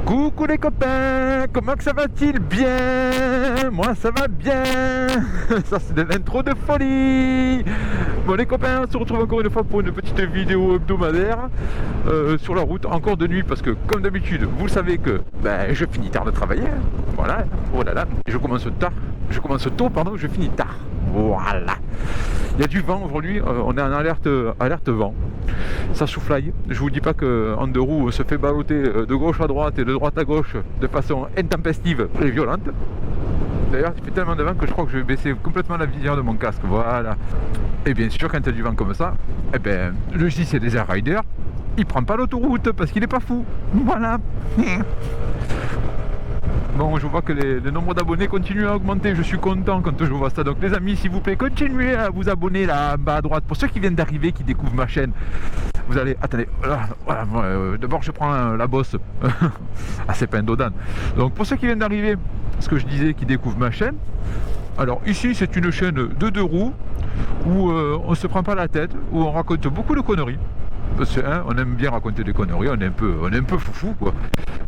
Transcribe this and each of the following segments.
Coucou les copains, comment que ça va-t-il? Bien, moi ça va bien. Ça c'est de l'intro de folie. Bon les copains, on se retrouve encore une fois pour une petite vidéo hebdomadaire sur la route, encore de nuit parce que comme d'habitude, vous le savez que je finis tard de travailler. Voilà, oh là là, je commence tôt, je finis tard. Voilà. Il y a du vent aujourd'hui, on est en alerte vent. Ça soufflaille. Je vous dis pas qu'en deux roues se fait balloter de gauche à droite et de droite à gauche de façon intempestive et violente. D'ailleurs, il fait tellement de vent que je crois que je vais baisser complètement la visière de mon casque. Voilà. Et bien sûr, quand il y a du vent comme ça, le JC des Air Riders, il prend pas l'autoroute parce qu'il est pas fou. Voilà. Bon, je vois que le nombre d'abonnés continue à augmenter, je suis content quand je vois ça. Donc les amis, s'il vous plaît, continuez à vous abonner là en bas à droite. Pour ceux qui viennent d'arriver, qui découvrent ma chaîne, vous allez... Attendez, voilà, d'abord je prends la bosse. Ah, c'est pas un dodan. Donc pour ceux qui viennent d'arriver, ce que je disais, qui découvrent ma chaîne, alors ici c'est une chaîne de deux roues, où on se prend pas la tête, où on raconte beaucoup de conneries. Parce que, on aime bien raconter des conneries, on est un peu foufou quoi.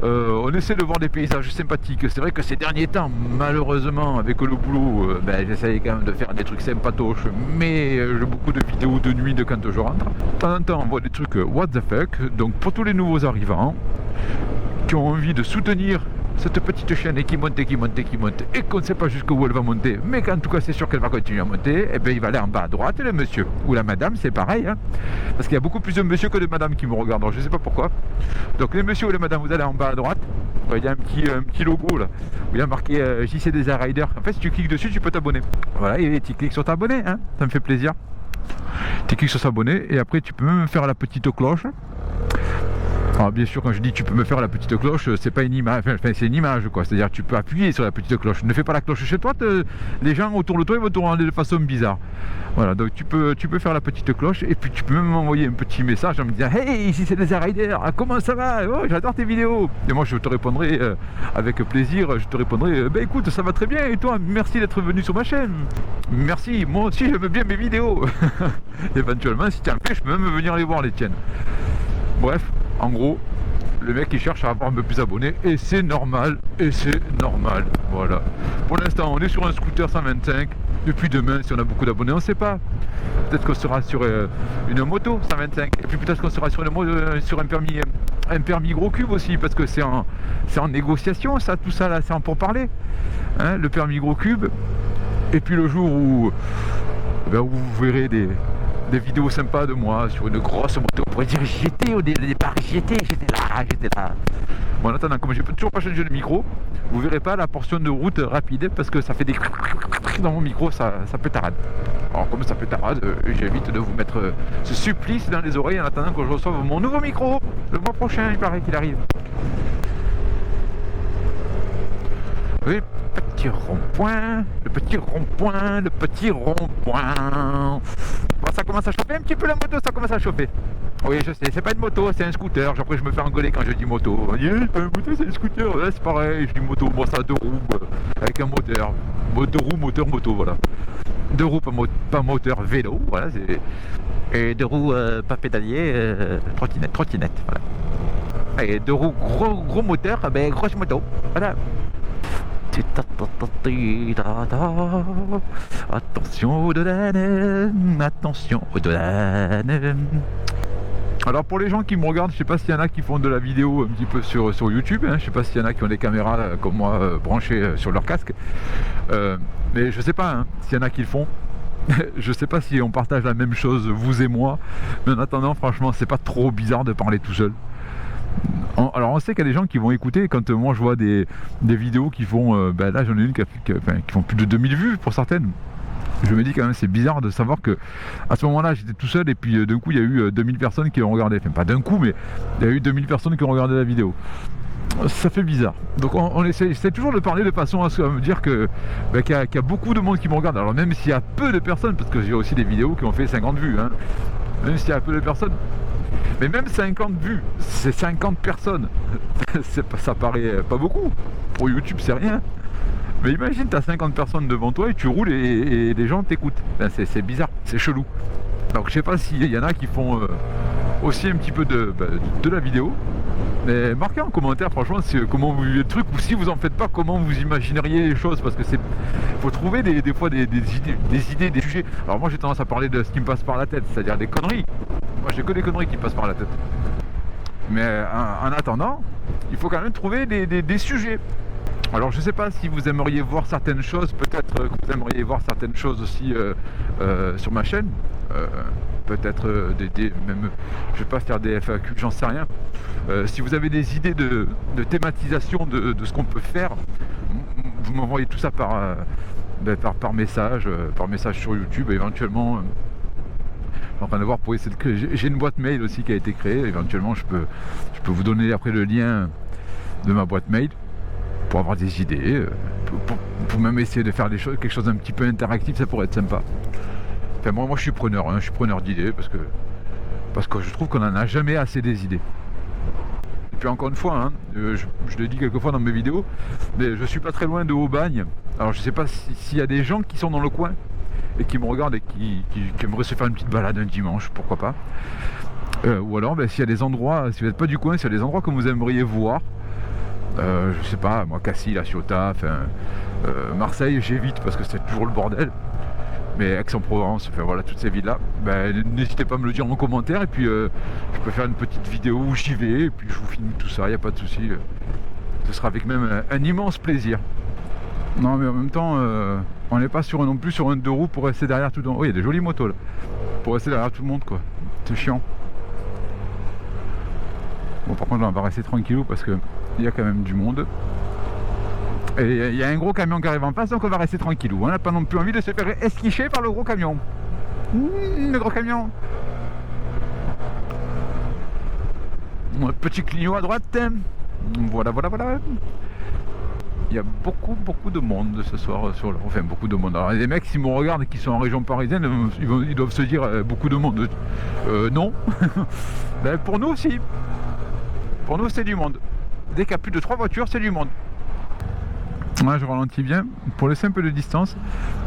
On essaie de voir des paysages sympathiques. C'est vrai que ces derniers temps, malheureusement, avec le boulot, j'essaye quand même de faire des trucs sympatoches, mais j'ai beaucoup de vidéos de nuit de quand je rentre. De temps en temps, on voit des trucs what the fuck. Donc pour tous les nouveaux arrivants qui ont envie de soutenir cette petite chaîne et qui monte et qu'on ne sait pas jusqu'où elle va monter, mais qu'en tout cas c'est sûr qu'elle va continuer à monter, et il va aller en bas à droite, et le monsieur ou la madame, c'est pareil, hein, parce qu'il y a beaucoup plus de monsieur que de madame qui me regardent, alors je ne sais pas pourquoi. Donc les messieurs ou les madames, vous allez en bas à droite, il y a un petit logo là, où il y a marqué JC des Air Riders. En fait, si tu cliques dessus, tu peux t'abonner. Voilà, et tu cliques sur t'abonner, hein, ça me fait plaisir. Tu cliques sur s'abonner, et après tu peux même faire la petite cloche. Alors bien sûr, quand je dis tu peux me faire la petite cloche, c'est pas une image, enfin c'est une image quoi, c'est-à-dire tu peux appuyer sur la petite cloche. Ne fais pas la cloche chez toi, les gens autour de toi ils vont te regarder de façon bizarre. Voilà, donc tu peux faire la petite cloche et puis tu peux même m'envoyer un petit message en me disant hey, ici c'est les Air Riders, comment ça va? Oh, j'adore tes vidéos. Et moi je te répondrai avec plaisir, je te répondrai écoute, ça va très bien et toi, merci d'être venu sur ma chaîne. Merci, moi aussi j'aime bien mes vidéos. Éventuellement, si tu en fais, je peux même venir les voir les tiennes. Bref, en gros, le mec il cherche à avoir un peu plus d'abonnés et c'est normal, voilà. Pour l'instant, on est sur un scooter 125. Depuis demain, si on a beaucoup d'abonnés, on ne sait pas. Peut-être qu'on sera sur une moto 125. Et puis peut-être qu'on sera sur un permis gros cube aussi, parce que c'est en négociation, ça, tout ça là, c'est en pourparler. Hein, le permis gros cube. Et puis le jour où vous verrez des vidéos sympas de moi sur une grosse moto, on pourrait dire j'y étais au départ, j'étais là. Bon, en attendant, comme j'ai toujours pas changé de micro, vous verrez pas la portion de route rapide parce que ça fait des dans mon micro, ça pétarade. Alors comme ça pétarade, j'évite de vous mettre ce supplice dans les oreilles en attendant que je reçoive mon nouveau micro le mois prochain, il paraît qu'il arrive. Oui, le petit rond-point. Bon, ça commence à chauffer un petit peu la moto, ça commence à chauffer. Oui, je sais, c'est pas une moto, c'est un scooter. Après, je me fais engueuler quand je dis moto. On dit, c'est pas une moto, c'est un scooter. Ouais, c'est pareil, je dis moto. Bon, ça a deux roues avec un moteur. Deux roues, moto, voilà. Deux roues, pas moteur, vélo, voilà. Et deux roues, pas pédalier, trottinette, voilà. Et deux roues, gros moteur, grosse moto, voilà. Attention aux douanes, attention aux douanes. Alors pour les gens qui me regardent, je sais pas s'il y en a qui font de la vidéo un petit peu sur YouTube, hein, je sais pas s'il y en a qui ont des caméras comme moi branchées sur leur casque, mais je sais pas hein, s'il y en a qui le font. Je sais pas si on partage la même chose vous et moi, mais en attendant franchement c'est pas trop bizarre de parler tout seul. Alors on sait qu'il y a des gens qui vont écouter quand moi je vois des vidéos qui font, là j'en ai une qui font plus de 2000 vues pour certaines. Je me dis quand même c'est bizarre de savoir que à ce moment là j'étais tout seul et puis d'un coup il y a eu 2000 personnes qui ont regardé, enfin pas d'un coup mais il y a eu 2000 personnes qui ont regardé la vidéo. Ça fait bizarre. Donc on essaie toujours de parler de façon à me dire qu'il y a beaucoup de monde qui me regarde. Alors même s'il y a peu de personnes, parce que j'ai aussi des vidéos qui ont fait 50 vues, hein, même s'il y a peu de personnes, Mais même 50 vues, c'est 50 personnes. Ça paraît pas beaucoup. Pour YouTube, c'est rien. Mais imagine, t'as 50 personnes devant toi et tu roules et les gens t'écoutent. Ben, c'est bizarre, c'est chelou. Donc je sais pas s'il y en a qui font aussi un petit peu de la vidéo. Mais marquez en commentaire franchement comment vous vivez le truc, ou si vous en faites pas, comment vous imagineriez les choses, parce que faut trouver des fois des idées, des sujets. Alors moi j'ai tendance à parler de ce qui me passe par la tête, c'est-à-dire des conneries. Moi j'ai que des conneries qui me passent par la tête. Mais en attendant, il faut quand même trouver des sujets. Alors je sais pas si vous aimeriez voir certaines choses, peut-être que vous aimeriez voir certaines choses aussi sur ma chaîne. Peut-être même, je vais pas faire des FAQ, j'en sais rien. Si vous avez des idées de thématisation de ce qu'on peut faire, vous m'envoyez tout ça par message sur YouTube, éventuellement. En train de voir pour essayer de... J'ai une boîte mail aussi qui a été créée, éventuellement je peux vous donner après le lien de ma boîte mail pour avoir des idées, pour même essayer de faire quelque chose d'un petit peu interactif, ça pourrait être sympa. Enfin moi je suis preneur, je suis preneur d'idées parce que je trouve qu'on n'en a jamais assez des idées. Et puis encore une fois, je le dis quelquefois dans mes vidéos, mais je suis pas très loin de Aubagne. Alors je sais pas s'il y a des gens qui sont dans le coin et qui me regardent et qui aimeraient se faire une petite balade un dimanche, pourquoi pas. Ou alors s'il y a des endroits, si vous n'êtes pas du coin, s'il y a des endroits que vous aimeriez voir, je sais pas, moi Cassis, La Ciotat, Marseille j'évite parce que c'est toujours le bordel. Mais Aix-en-Provence, voilà, toutes ces villes-là, n'hésitez pas à me le dire en commentaire, et puis je peux faire une petite vidéo où j'y vais, et puis je vous filme tout ça, il n'y a pas de souci. Ce sera avec même un immense plaisir. Non mais en même temps, on n'est pas non plus sur un 2 roues pour rester derrière tout le monde. Oh, il y a des jolies motos là, pour rester derrière tout le monde quoi, c'est chiant. Bon par contre là on va rester tranquillou parce que il y a quand même du monde. Et il y a un gros camion qui arrive en face, donc on va rester tranquillou. On n'a pas non plus envie de se faire esquicher par le gros camion. Le gros camion. Petit clignot à droite. Voilà. Il y a beaucoup de monde ce soir enfin beaucoup de monde. Alors les mecs, s'ils me regardent et qui sont en région parisienne, ils doivent se dire beaucoup de monde. Non. Pour nous aussi. Pour nous c'est du monde. Dès qu'il y a plus de 3 voitures, c'est du monde. Moi je ralentis bien pour le simple de distance,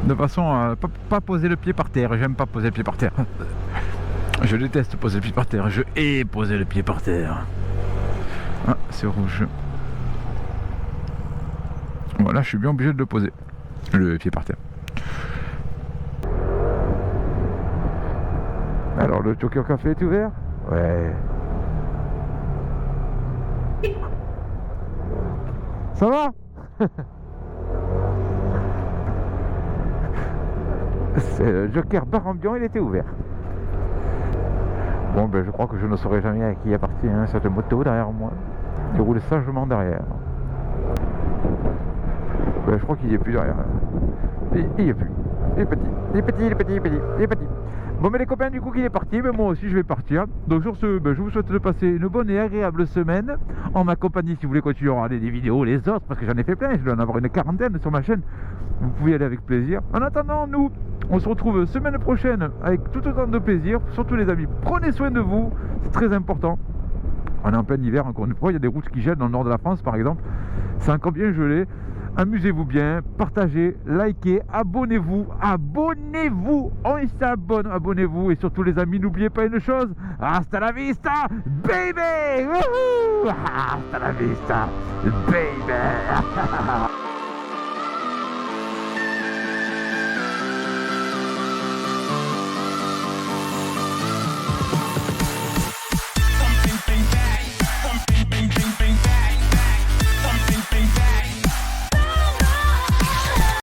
de façon à pas poser le pied par terre. J'aime pas poser le pied par terre. Je déteste poser le pied par terre. Je hais poser le pied par terre. Ah, c'est rouge. Voilà, je suis bien obligé de le poser, le pied par terre. Alors le Tokyo Café est ouvert? Ouais. Ça va? C'est le Joker bar ambiant, il était ouvert. Bon je crois que je ne saurais jamais à qui appartient cette moto derrière moi. Il roule sagement derrière. Je crois qu'il n'y est plus derrière. Il n'y est plus. Il est petit. Bon mais les copains, du coup qu'il est parti, mais moi aussi je vais partir. Donc sur ce, je vous souhaite de passer une bonne et agréable semaine en ma compagnie. Si vous voulez continuer à regarder des vidéos, les autres, parce que j'en ai fait plein, je dois en avoir une quarantaine sur ma chaîne, vous pouvez y aller avec plaisir. En attendant, nous, on se retrouve semaine prochaine avec tout autant de plaisir. Surtout les amis, prenez soin de vous, c'est très important. On est en plein hiver, encore une fois, il y a des routes qui gèlent dans le nord de la France par exemple. C'est encore bien gelé. Amusez-vous bien, partagez, likez, abonnez-vous, on s'abonne, abonnez-vous, et surtout les amis, n'oubliez pas une chose, hasta la vista, baby. Wouhou, hasta la vista, baby.